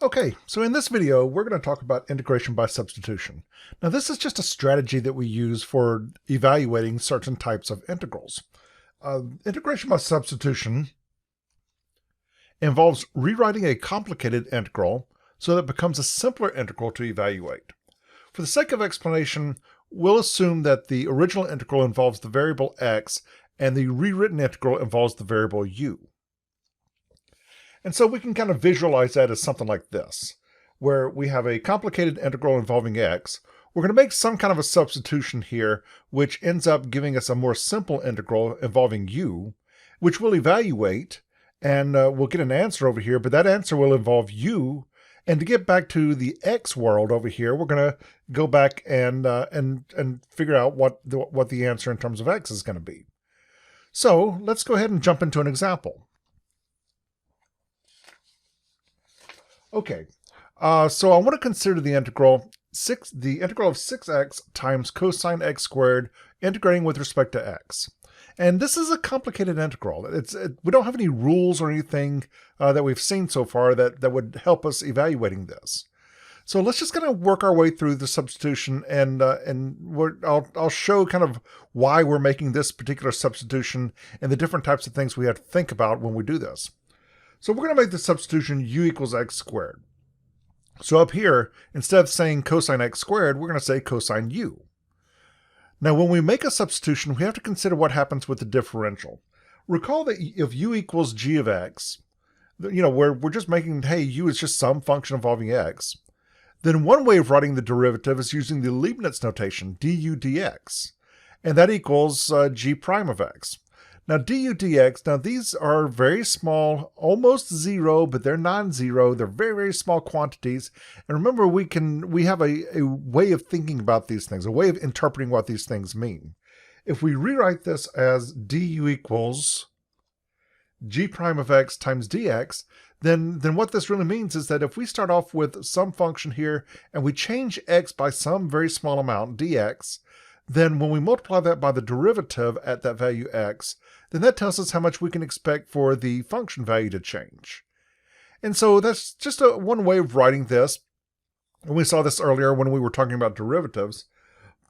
Okay, so in this video, we're going to talk about integration by substitution. Now, this is just a strategy that we use for evaluating certain types of integrals. Integration by substitution involves rewriting a complicated integral so that it becomes a simpler integral to evaluate. For the sake of explanation, we'll assume that the original integral involves the variable x and the rewritten integral involves the variable u. And so we can kind of visualize that as something like this, where we have a complicated integral involving x. We're going to make some kind of a substitution here, which ends up giving us a more simple integral involving u, which we'll evaluate, and we'll get an answer over here, but that answer will involve u. And to get back to the x world over here, we're going to go back and figure out what the answer in terms of x is going to be. So let's go ahead and jump into an example. Okay, so I want to consider the integral of 6x times cosine x squared integrating with respect to x. And this is a complicated integral. We don't have any rules or anything that we've seen so far that would help us evaluating this. So let's just kind of work our way through the substitution, and I'll show kind of why we're making this particular substitution and the different types of things we have to think about when we do this. So we're going to make the substitution u equals x squared. So up here, instead of saying cosine x squared, we're going to say cosine u. Now when we make a substitution, we have to consider what happens with the differential. Recall that if u equals g of x, we're just making, hey, u is just some function involving x. Then one way of writing the derivative is using the Leibniz notation, du dx. And that equals g prime of x. Now du dx, now these are very small, almost zero, but they're non-zero. They're very, very small quantities. And remember, we have a way of thinking about these things, a way of interpreting what these things mean. If we rewrite this as du equals g prime of x times dx, then what this really means is that if we start off with some function here and we change x by some very small amount, dx, then when we multiply that by the derivative at that value x, then that tells us how much we can expect for the function value to change. And so that's just one way of writing this. And we saw this earlier when we were talking about derivatives.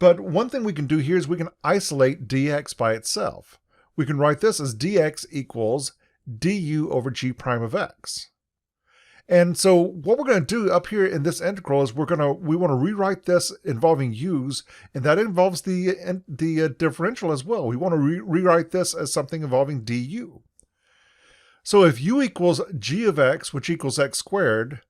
But one thing we can do here is we can isolate dx by itself. We can write this as dx equals du over g prime of x. And so what we're going to do up here in this integral is we want to rewrite this involving u's, and that involves the differential as well. We want to rewrite this as something involving du. So if u equals g of x, which equals x squared,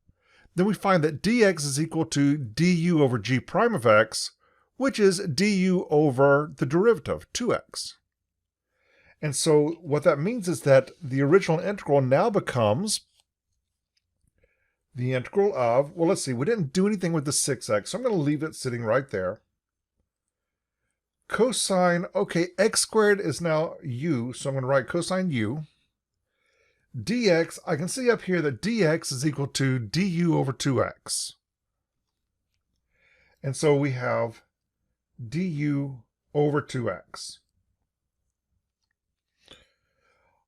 then we find that dx is equal to du over g prime of x, which is du over the derivative, 2x. And so what that means is that the original integral now becomes the integral of, well, let's see, we didn't do anything with the 6x, so I'm going to leave it sitting right there. Cosine, okay, x squared is now u, so I'm going to write cosine u. Dx, I can see up here that dx is equal to du over 2x. And so we have du over 2x.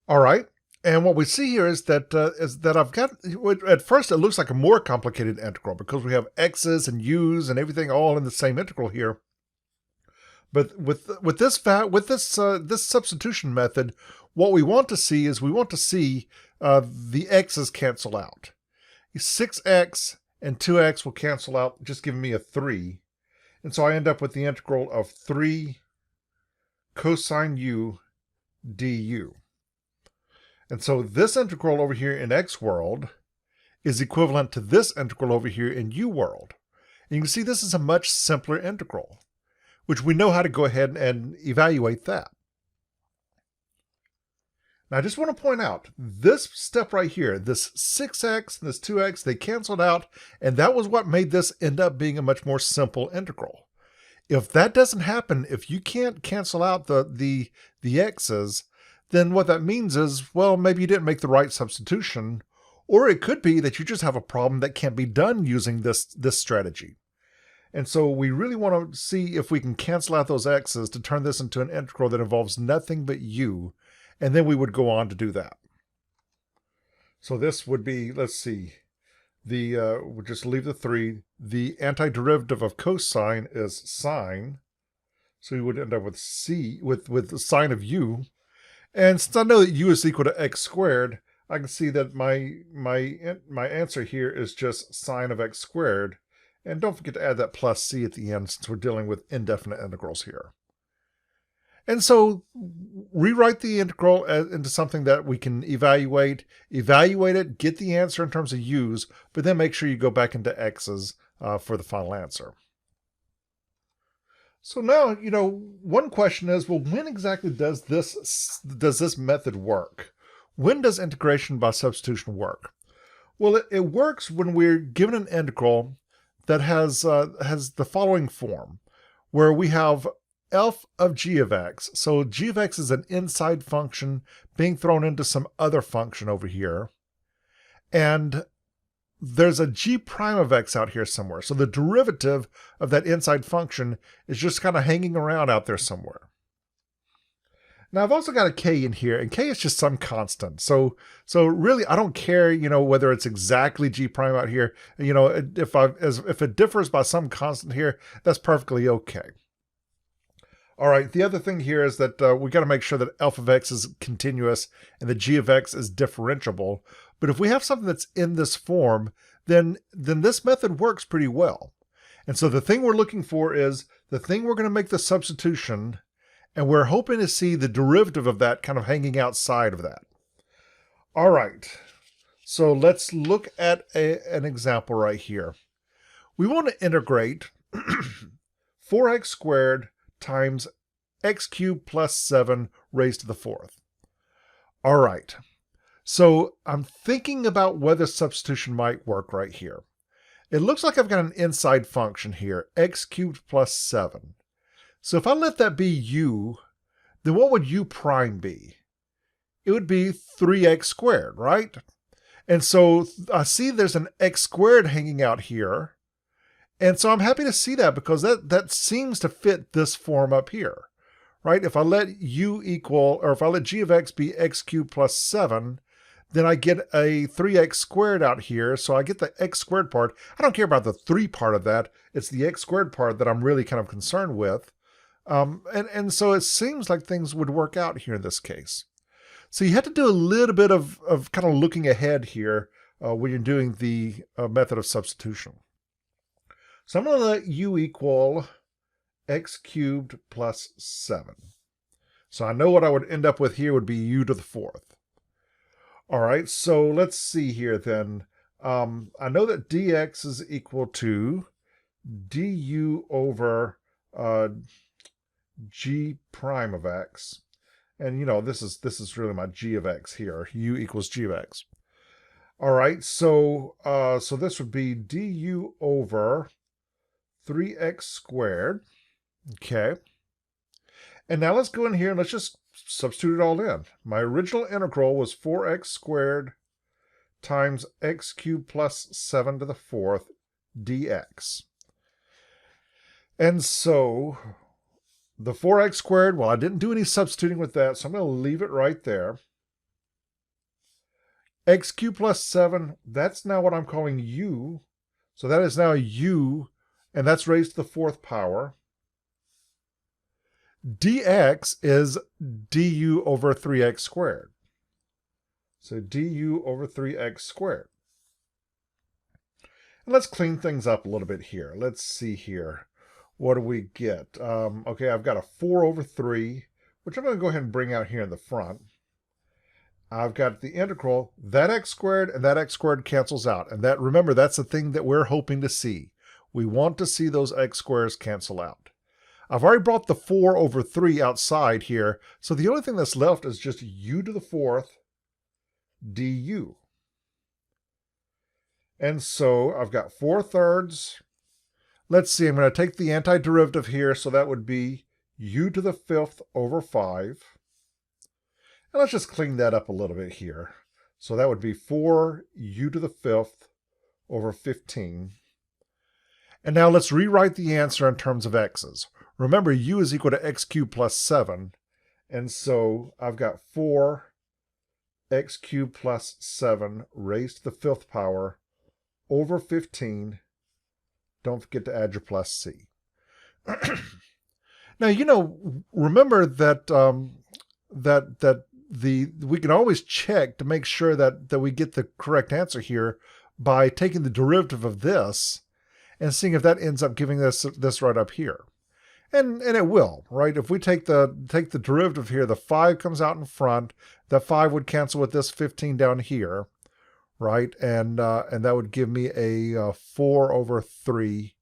All right. And what we see here is that I've got, at first it looks like a more complicated integral because we have x's and u's and everything all in the same integral here. But with this substitution method, what we want to see is the x's cancel out. 6x and 2x will cancel out, just giving me a 3. And so I end up with the integral of 3 cosine u du. And so this integral over here in x world is equivalent to this integral over here in u world. And you can see this is a much simpler integral, which we know how to go ahead and evaluate that. Now I just want to point out, this step right here, this 6x and this 2x, they canceled out, and that was what made this end up being a much more simple integral. If that doesn't happen, if you can't cancel out the x's, then what that means is, well, maybe you didn't make the right substitution, or it could be that you just have a problem that can't be done using this strategy. And so we really want to see if we can cancel out those x's to turn this into an integral that involves nothing but u, and then we would go on to do that. So this would be, let's see, we'll just leave the 3. The antiderivative of cosine is sine. So you would end up with with the sine of u. And since I know that u is equal to x squared, I can see that my answer here is just sine of x squared. And don't forget to add that plus c at the end since we're dealing with indefinite integrals here. And so rewrite the integral into something that we can evaluate it, get the answer in terms of u's, but then make sure you go back into x's for the final answer. So now, one question is, well, when exactly does this method work? When does integration by substitution work? Well, it works when we're given an integral that has the following form, where we have f of g of x. So g of x is an inside function being thrown into some other function over here. And there's a g prime of x out here somewhere. So the derivative of that inside function is just kind of hanging around out there somewhere. Now I've also got a k in here, and k is just some constant. So really I don't care, whether it's exactly g prime out here. If it differs by some constant here, that's perfectly okay. All right, the other thing here is that we got to make sure that f of x is continuous and the g of x is differentiable. But if we have something that's in this form, then this method works pretty well. And so the thing we're looking for is the thing we're going to make the substitution, and we're hoping to see the derivative of that kind of hanging outside of that. All right, so let's look at an example right here. We want to integrate 4x squared times x cubed plus 7 raised to the 4th. All right, so I'm thinking about whether substitution might work right here. It looks like I've got an inside function here, x cubed plus 7. So if I let that be u, then what would u prime be? It would be 3x squared, right? And so I see there's an x squared hanging out here. And so I'm happy to see that because that seems to fit this form up here, right? If I let u equal, or if I let g of x be x cubed plus 7, then I get a 3x squared out here. So I get the x squared part. I don't care about the 3 part of that. It's the x squared part that I'm really kind of concerned with. And so it seems like things would work out here in this case. So you have to do a little bit of kind of looking ahead here when you're doing the method of substitution. So I'm going to let u equal x cubed plus 7. So I know what I would end up with here would be u to the 4th. All right, so let's see here then. I know that dx is equal to du over g prime of x. And this is really my g of x here. U equals g of x. All right, so this would be du over 3x squared. Okay. And now let's go in here and let's just substitute it all in. My original integral was 4x squared times x cubed plus 7 to the 4th dx. And so the 4x squared, well, I didn't do any substituting with that, so I'm going to leave it right there. X cubed plus 7, that's now what I'm calling u. So that is now u, and that's raised to the 4th power. Dx is du over 3x squared. So du over 3x squared. And let's clean things up a little bit here. Let's see here. What do we get? Okay, I've got a 4 over 3, which I'm going to go ahead and bring out here in the front. I've got the integral, that x squared and that x squared cancels out. And remember, that's the thing that we're hoping to see. We want to see those x squares cancel out. I've already brought the 4 over 3 outside here, so the only thing that's left is just u to the 4th du. And so I've got 4/3. Let's see, I'm going to take the antiderivative here, so that would be u to the 5th over 5. And let's just clean that up a little bit here. So that would be 4u to the 5th over 15. And now let's rewrite the answer in terms of x's. Remember, u is equal to x cubed plus 7. And so I've got 4 x cubed plus 7 raised to the 5th power over 15. Don't forget to add your plus c. Now, remember that we can always check to make sure that we get the correct answer here by taking the derivative of this and seeing if that ends up giving us this right up here. And it will, right? If we take the derivative here, the 5 comes out in front. That 5 would cancel with this 15 down here, right? And that would give me a 4 over 3.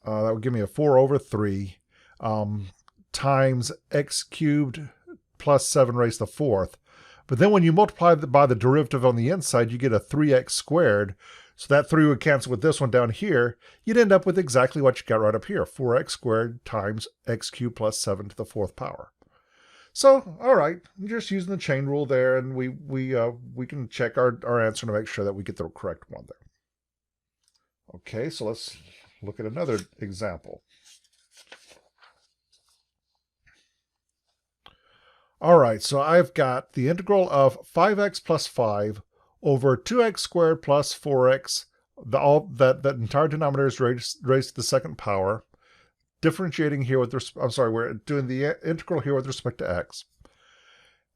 That would give me a 4 over 3 times x cubed plus 7 raised to the 4th. But then when you multiply by the derivative on the inside, you get a 3x squared. So that 3 would cancel with this one down here. You'd end up with exactly what you got right up here, 4x squared times x cubed plus 7 to the 4th power. So, all right, just using the chain rule there, and we can check our answer to make sure that we get the correct one there. Okay, so let's look at another example. All right, so I've got the integral of 5x plus 5 over 2x squared plus 4x. That entire denominator is raised to the 2nd power. Differentiating here with we're doing the integral here with respect to x.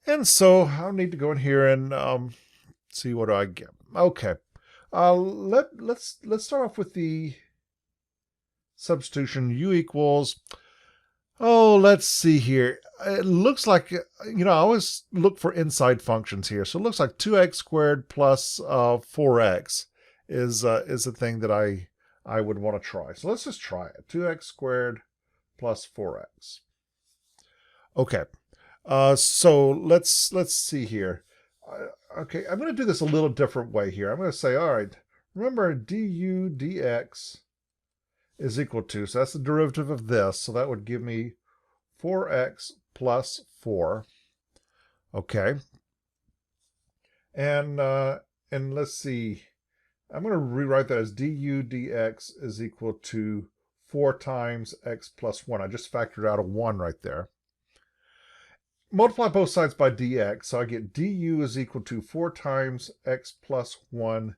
And so I'll need to go in here and see what do I get. Okay, let's start off with the substitution. U equals, let's see here. It looks like, I always look for inside functions here. So it looks like 2x squared plus 4x is a thing that I would want to try. So let's just try it. 2x squared plus 4x. Okay. So let's see here. Okay, I'm going to do this a little different way here. I'm going to say, all right, remember du dx is equal to, so that's the derivative of this. So that would give me 4x plus 4. Okay. And let's see. I'm going to rewrite that as du dx is equal to 4 times x plus 1. I just factored out a 1 right there. Multiply both sides by dx, so I get du is equal to 4 times x plus 1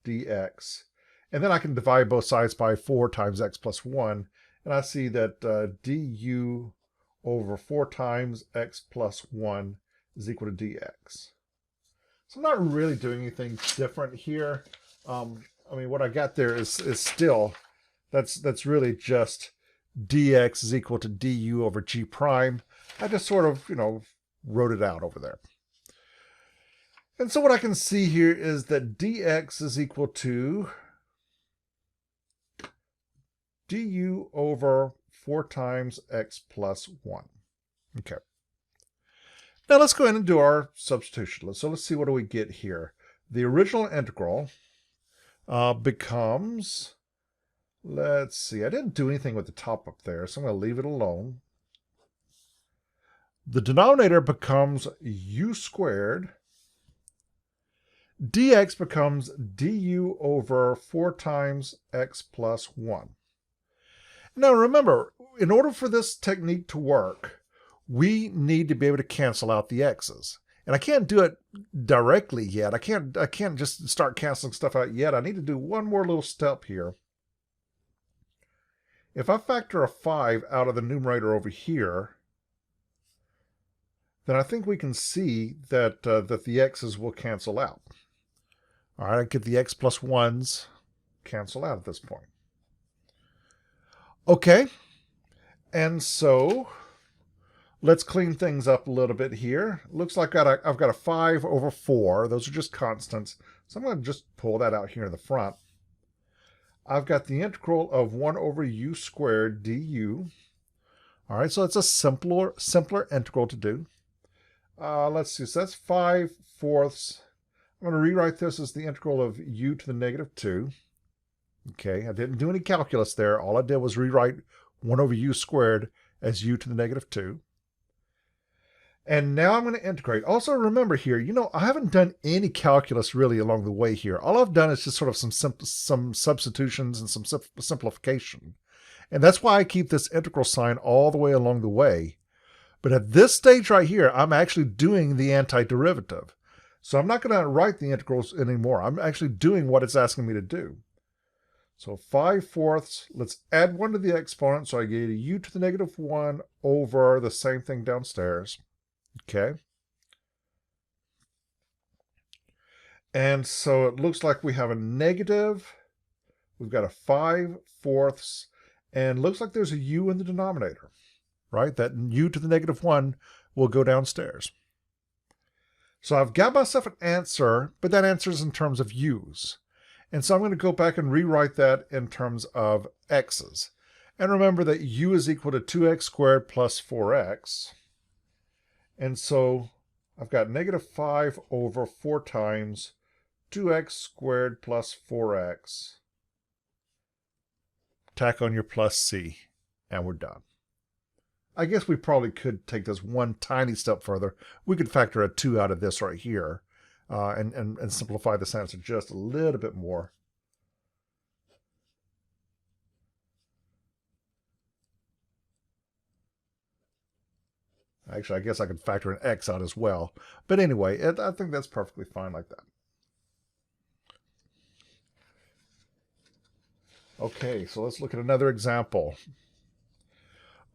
dx. And then I can divide both sides by 4 times x plus 1, and I see that du over 4 times x plus 1 is equal to dx. So I'm not really doing anything different here. I mean, what I got there is still, that's really just dx is equal to du over g prime. I just sort of, wrote it out over there. And so what I can see here is that dx is equal to du over 4 times x plus 1. Okay. Now let's go ahead and do our substitution. So let's see, what do we get here? The original integral becomes, let's see, I didn't do anything with the top up there, so I'm going to leave it alone. The denominator becomes u squared. Dx becomes du over 4 times x plus 1. Now remember, in order for this technique to work, we need to be able to cancel out the x's. And I can't do it directly yet. I can't just start canceling stuff out yet. I need to do one more little step here. If I factor a 5 out of the numerator over here, then I think we can see that that the x's will cancel out. All right, I get the x plus 1s cancel out at this point. Okay, and so let's clean things up a little bit here. Looks like I've got a 5 over 4. Those are just constants. So I'm going to just pull that out here in the front. I've got the integral of 1 over u squared du. All right, so it's a simpler integral to do. Let's see, so that's 5/4. I'm going to rewrite this as the integral of u to the negative 2. Okay, I didn't do any calculus there. All I did was rewrite 1 over u squared as u to the negative 2. And now I'm going to integrate. Also remember here, I haven't done any calculus really along the way here. All I've done is just sort of some substitutions and some simplification. And that's why I keep this integral sign all the way along the way. But at this stage right here, I'm actually doing the antiderivative. So I'm not going to write the integrals anymore. I'm actually doing what it's asking me to do. So 5/4, let's add 1 to the exponent. So I get u to the negative 1 over the same thing downstairs. Okay. And so it looks like we have a negative. We've got a 5/4, and looks like there's a u in the denominator, right? That u to the negative 1 will go downstairs. So I've got myself an answer, but that answer is in terms of u's. And so I'm going to go back and rewrite that in terms of x's. And remember that u is equal to 2x squared plus 4x. And so I've got negative 5 over 4 times 2x squared plus 4x. Tack on your plus c, and we're done. I guess we probably could take this one tiny step further. We could factor a 2 out of this right here and simplify this answer just a little bit more. Actually, I guess I could factor an x out as well. But anyway, I think that's perfectly fine like that. Okay, so let's look at another example.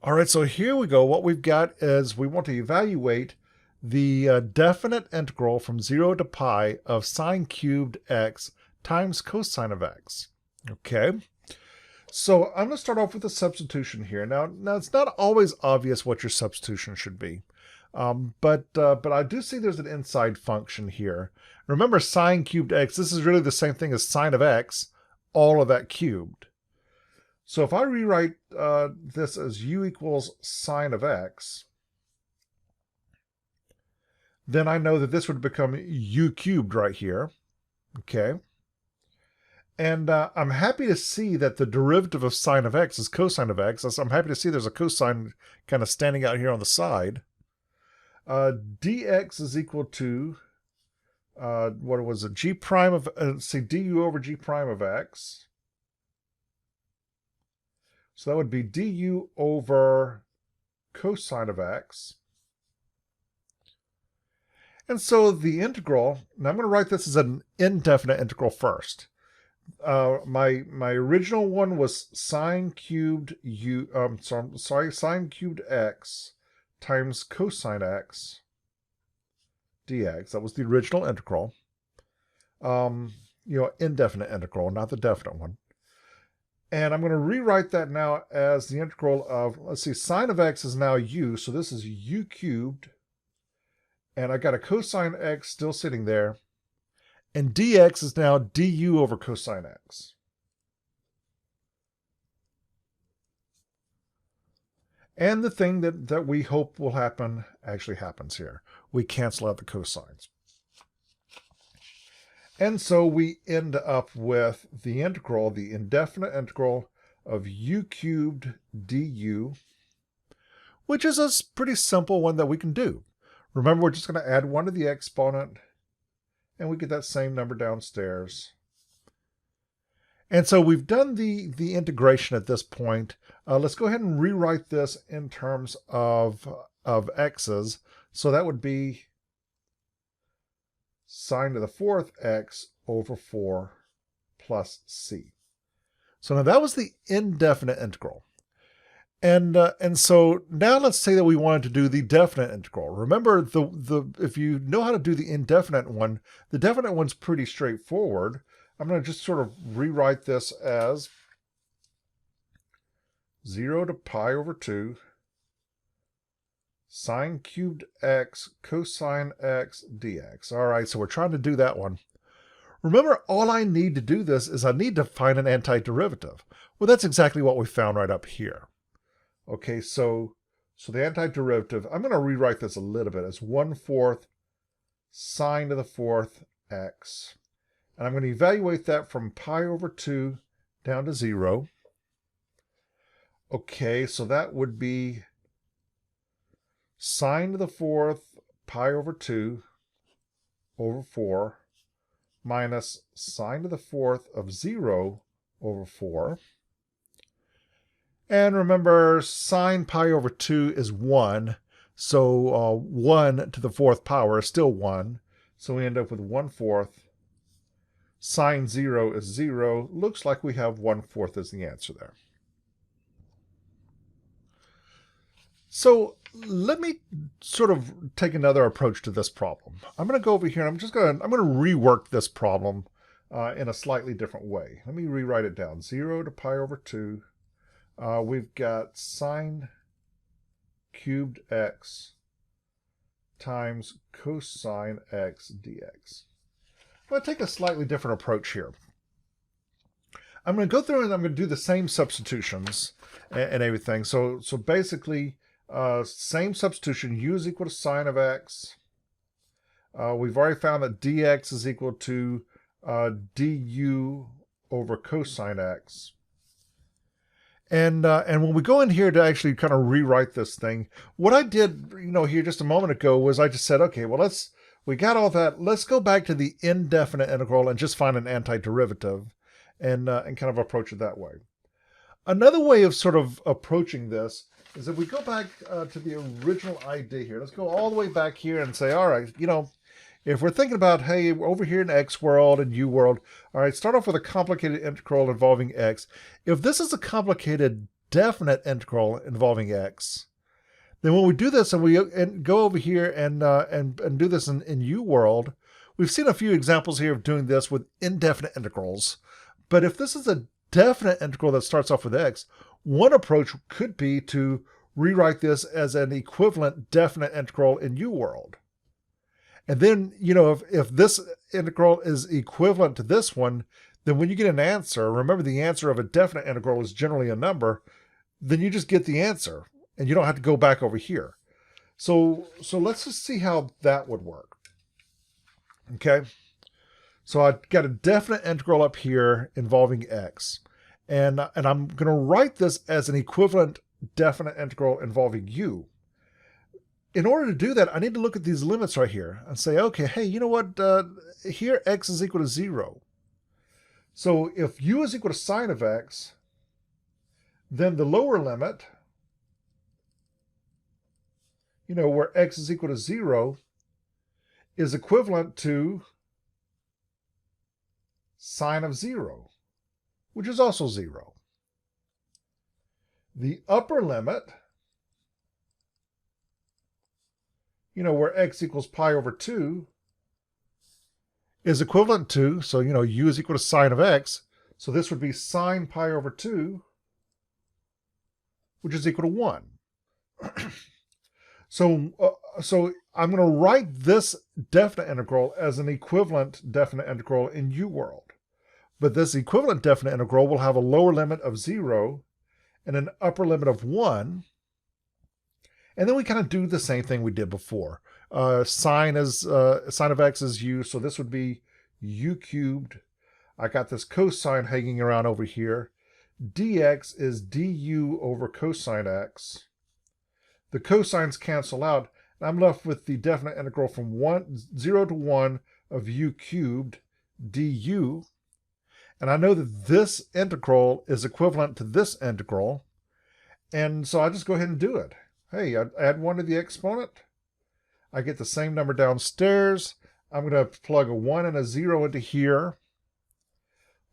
All right, so here we go. What we've got is we want to evaluate the definite integral from 0 to pi of sine cubed x times cosine of x. Okay, so I'm going to start off with a substitution here. Now it's not always obvious what your substitution should be, but I do see there's an inside function here. Remember, sine cubed x, this is really the same thing as sine of x, all of that cubed. So if I rewrite this as u equals sine of x, then I know that this would become u cubed right here. Okay. And I'm happy to see that the derivative of sine of x is cosine of x. I'm happy to see there's a cosine kind of standing out here on the side. Dx is equal to, what was it, g prime of, du over g prime of x. So that would be du over cosine of x. And so the integral, and I'm going to write this as an indefinite integral first. My original one was sine cubed sine cubed x times cosine x dx. That was the original integral. Indefinite integral, not the definite one. And I'm going to rewrite that now as the integral of, let's see, sine of x is now u, so this is u cubed. And I got a cosine x still sitting there. And dx is now du over cosine x. And the thing that we hope will happen actually happens here. We cancel out the cosines. And so we end up with the integral, the indefinite integral of u cubed du, which is a pretty simple one that we can do. Remember, we're just going to add 1 to the exponent, and we get that same number downstairs. And so we've done the integration at this point. Let's go ahead and rewrite this in terms of x's. So that would be sine to the 4th x over 4 plus c. So now that was the indefinite integral. And so now let's say that we wanted to do the definite integral. Remember, if you know how to do the indefinite one, the definite one's pretty straightforward. I'm going to just sort of rewrite this as 0 to pi over 2 sine cubed x cosine x dx. All right, so we're trying to do that one. Remember, all I need to do this is I need to find an antiderivative. Well, that's exactly what we found right up here. Okay, so the antiderivative, I'm going to rewrite this a little bit as 1/4 sine to the 4th x. And I'm going to evaluate that from pi over 2 down to 0. Okay, so that would be sine to the 4th pi over 2 over 4 minus sine to the 4th of 0 over 4. And remember, sine pi over 2 is 1. So 1 to the 4th power is still 1. So we end up with 1/4. Sine 0 is 0. Looks like we have 1/4 as the answer there. So let me sort of take another approach to this problem. I'm going to go over here and I'm going to rework this problem in a slightly different way. Let me rewrite it down. 0 to pi over 2. We've got sine cubed x times cosine x dx. I'm going to take a slightly different approach here. I'm going to go through and I'm going to do the same substitutions and everything. So basically, same substitution, u is equal to sine of x. We've already found that dx is equal to du over cosine x. And when we go in here to actually kind of rewrite this thing, what I did, here just a moment ago was I just said, okay, well, we got all that. Let's go back to the indefinite integral and just find an antiderivative and kind of approach it that way. Another way of sort of approaching this is if we go back to the original idea here. Let's go all the way back here and say, all right, if we're thinking about, hey, we're over here in x world and u world, all right, start off with a complicated integral involving x. If this is a complicated definite integral involving x, then when we do this and we go over here and do this in u world, we've seen a few examples here of doing this with indefinite integrals. But if this is a definite integral that starts off with x, one approach could be to rewrite this as an equivalent definite integral in u world. And then, if this integral is equivalent to this one, then when you get an answer, remember the answer of a definite integral is generally a number, then you just get the answer and you don't have to go back over here. So let's just see how that would work. Okay. So I've got a definite integral up here involving x. And I'm going to write this as an equivalent definite integral involving u. In order to do that, I need to look at these limits right here and say, okay, hey, you know what? Here x is equal to 0. So if u is equal to sine of x, then the lower limit, where x is equal to 0, is equivalent to sine of 0, which is also 0. The upper limit, where x equals pi over 2, is equivalent to, so, u is equal to sine of x, so this would be sine pi over 2, which is equal to 1. So I'm going to write this definite integral as an equivalent definite integral in u world. But this equivalent definite integral will have a lower limit of 0 and an upper limit of 1. And then we kind of do the same thing we did before. Sine of x is u, so this would be u cubed. I got this cosine hanging around over here. Dx is du over cosine x. The cosines cancel out, and I'm left with the definite integral from 0 to 1 of u cubed du. And I know that this integral is equivalent to this integral, and so I just go ahead and do it. Hey, I add 1 to the exponent. I get the same number downstairs. I'm going to plug a 1 and a 0 into here.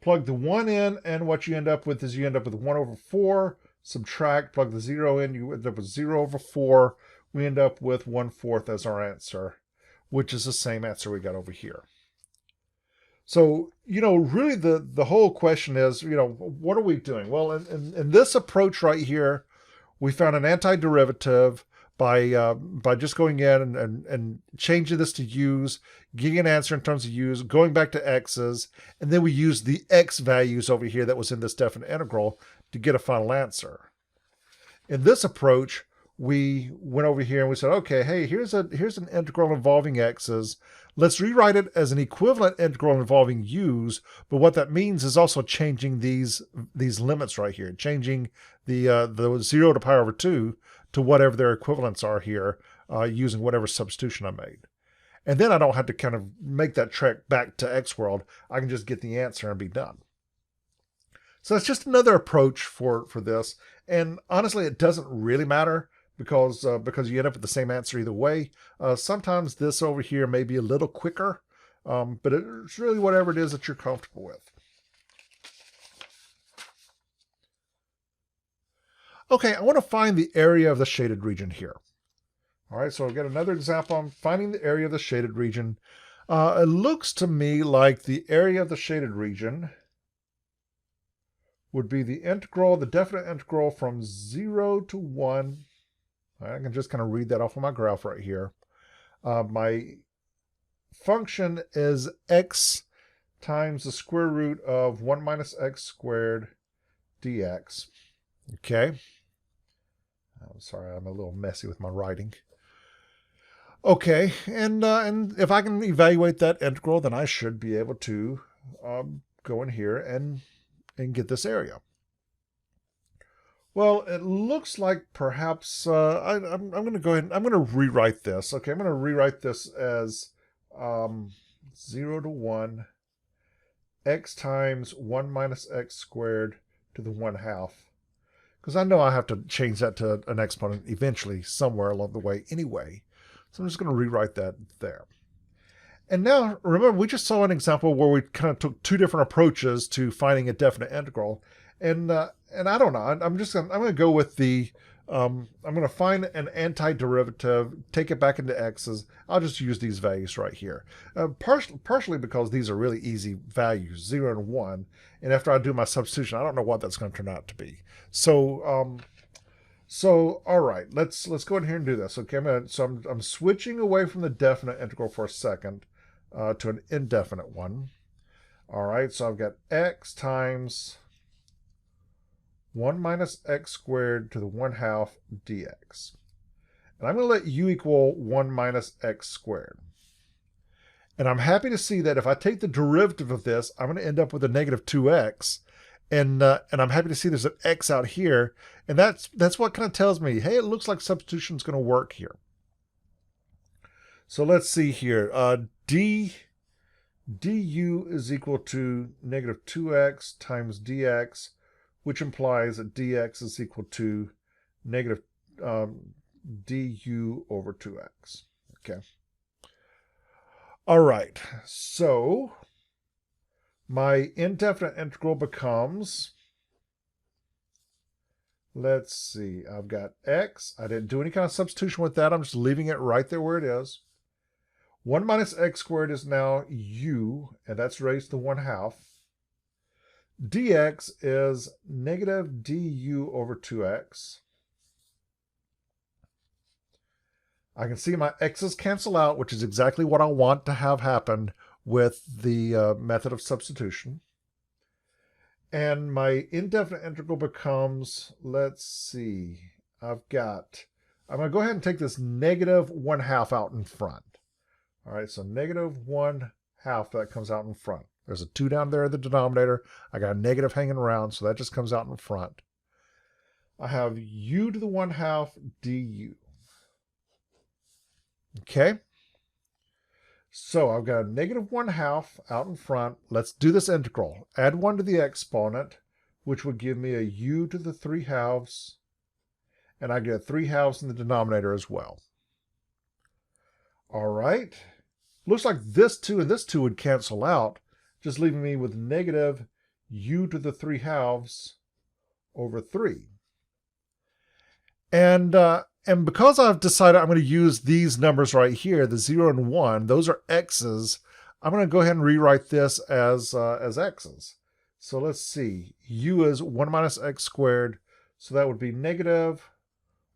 Plug the 1 in, and what you end up with is 1 over 4. Subtract, plug the 0 in, you end up with 0 over 4. We end up with 1/4 as our answer, which is the same answer we got over here. So, really the whole question is, what are we doing? Well, in this approach right here, we found an antiderivative by just going in and changing this to u's, getting an answer in terms of u's, going back to x's, and then we used the x values over here that was in this definite integral to get a final answer. In this approach, we went over here and we said, okay, hey, here's an integral involving x's. Let's rewrite it as an equivalent integral involving u's, but what that means is also changing these limits right here, changing the 0 to pi over 2 to whatever their equivalents are here, using whatever substitution I made. And then I don't have to kind of make that trek back to x world. I can just get the answer and be done. So it's just another approach for this. And honestly, it doesn't really matter because you end up with the same answer either way. Sometimes this over here may be a little quicker, but it's really whatever it is that you're comfortable with. Okay, I want to find the area of the shaded region here. All right, so I've got another example. I'm finding the area of the shaded region. It looks to me like the area of the shaded region would be the integral, the definite integral from 0 to 1. All right, I can just kind of read that off of my graph right here. My function is x times the square root of 1 minus x squared dx. Okay. I'm sorry, I'm a little messy with my writing. Okay, and if I can evaluate that integral, then I should be able to go in here and get this area. Well, it looks like perhaps I'm going to go ahead and I'm going to rewrite this. Okay, I'm going to rewrite this as 0 to 1 x times 1 minus x squared to the 1/2. Because I know I have to change that to an exponent eventually somewhere along the way anyway. So I'm just going to rewrite that there. And now, remember, we just saw an example where we kind of took two different approaches to finding a definite integral. And I don't know. I'm going to go with the I'm going to find an antiderivative, take it back into x's. I'll just use these values right here. Partially because these are really easy values, 0 and 1. And after I do my substitution, I don't know what that's going to turn out to be. So all right, let's go in here and do this. Okay, I'm switching away from the definite integral for a second to an indefinite one. All right, so I've got x times 1 minus x squared to the 1/2 dx. And I'm going to let u equal 1 minus x squared. And I'm happy to see that if I take the derivative of this, I'm going to end up with a negative 2x. And I'm happy to see there's an x out here. And that's what kind of tells me, hey, it looks like substitution is going to work here. So let's see here. Du is equal to negative 2x times dx, which implies that dx is equal to negative du over 2x. Okay. All right. So my indefinite integral becomes, let's see, I've got x. I didn't do any kind of substitution with that. I'm just leaving it right there where it is. 1 minus x squared is now u, and that's raised to 1/2. Dx is negative du over 2x. I can see my x's cancel out, which is exactly what I want to have happen with the method of substitution. And my indefinite integral becomes, let's see, I'm going to go ahead and take this negative 1/2 out in front. All right, so negative 1/2, that comes out in front. There's a 2 down there in the denominator. I got a negative hanging around, so that just comes out in front. I have u to the 1/2 du. Okay. So I've got a negative 1/2 out in front. Let's do this integral. Add 1 to the exponent, which would give me a u to the 3/2. And I get 3/2 in the denominator as well. All right. Looks like this 2 and this 2 would cancel out, just leaving me with negative u to the 3/2 over 3. And because I've decided I'm going to use these numbers right here, the 0 and 1, those are x's, I'm going to go ahead and rewrite this as x's. So let's see. U is 1 minus x squared, so that would be negative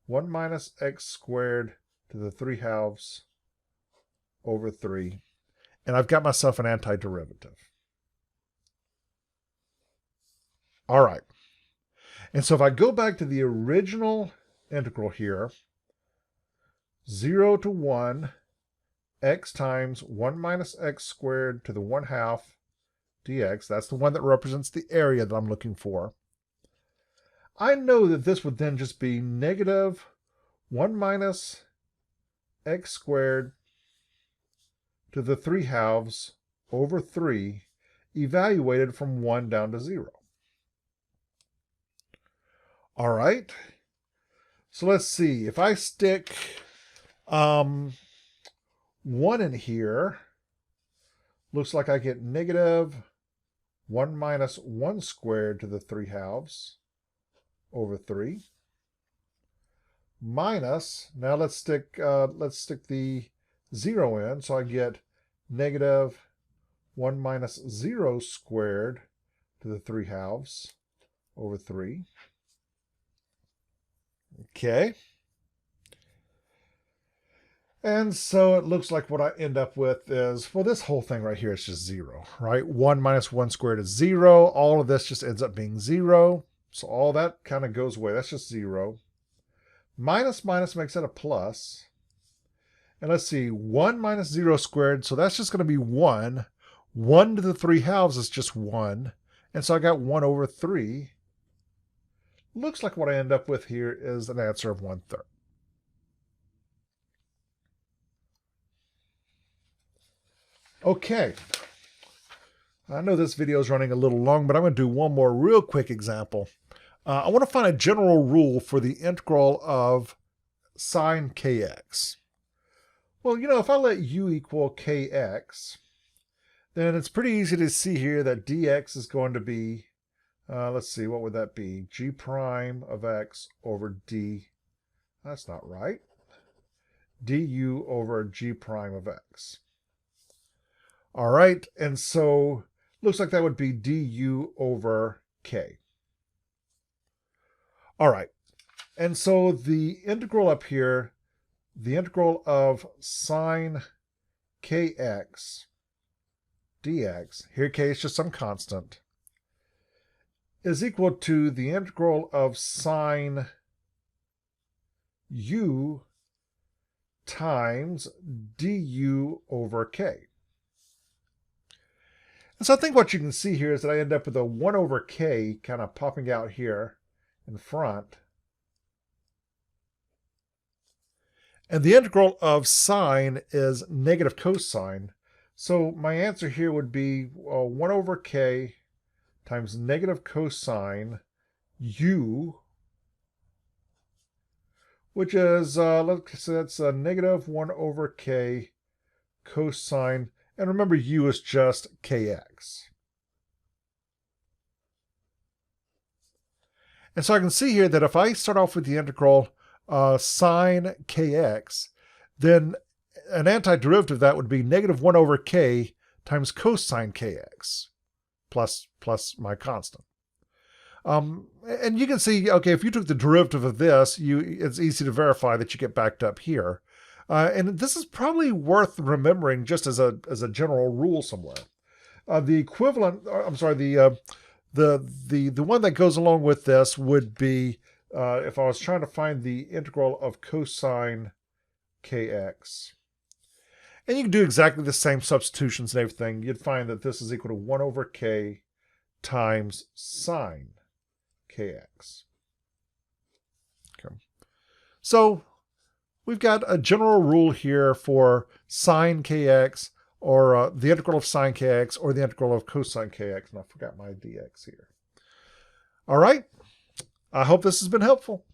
1 minus x squared to the 3/2 over 3. And I've got myself an antiderivative. All right. And so if I go back to the original integral here, 0 to 1, x times 1 minus x squared to the 1/2 dx. That's the one that represents the area that I'm looking for. I know that this would then just be negative 1 minus x squared to the 3/2 over 3, evaluated from 1 down to 0. All right. So let's see. If I stick 1 in here, looks like I get negative 1 minus 1 squared to the 3/2 over 3. Minus, now let's stick the 0 in, so I get negative 1 minus 0 squared to the 3/2 over 3. Okay. And so it looks like what I end up with is, well, this whole thing right here is just 0, right? 1 minus 1 squared is 0. All of this just ends up being 0. So all that kind of goes away. That's just 0. Minus minus makes it a plus. And let's see, 1 minus 0 squared, so that's just going to be 1. 1 to the 3/2 is just 1. And so I got 1 over 3. Looks like what I end up with here is an answer of 1/3. Okay. I know this video is running a little long, but I'm going to do one more real quick example. I want to find a general rule for the integral of sine kx. Well, if I let u equal kx, then it's pretty easy to see here that dx is going to be, let's see, what would that be? G prime of x over d, that's not right, du over g prime of x. All right, and so looks like that would be du over k. All right, and so the integral up here, the integral of sine kx dx, here k is just some constant, is equal to the integral of sine u times du over k. And so I think what you can see here is that I end up with a 1 over k kind of popping out here in front. And the integral of sine is negative cosine. So my answer here would be 1 over k times negative cosine u, which is, let's say that's a negative 1 over k cosine. And remember, u is just kx. And so I can see here that if I start off with the integral sine kx, then an antiderivative of that would be negative 1 over k times cosine kx plus my constant. And you can see, okay, if you took the derivative of this, it's easy to verify that you get backed up here. And this is probably worth remembering just as a general rule somewhere. The equivalent, I'm sorry, the one that goes along with this would be if I was trying to find the integral of cosine kx. And you can do exactly the same substitutions and everything. You'd find that this is equal to 1 over k times sine kx. Okay. So we've got a general rule here for sine kx, or the integral of sine kx, or the integral of cosine kx. And I forgot my dx here. All right. I hope this has been helpful.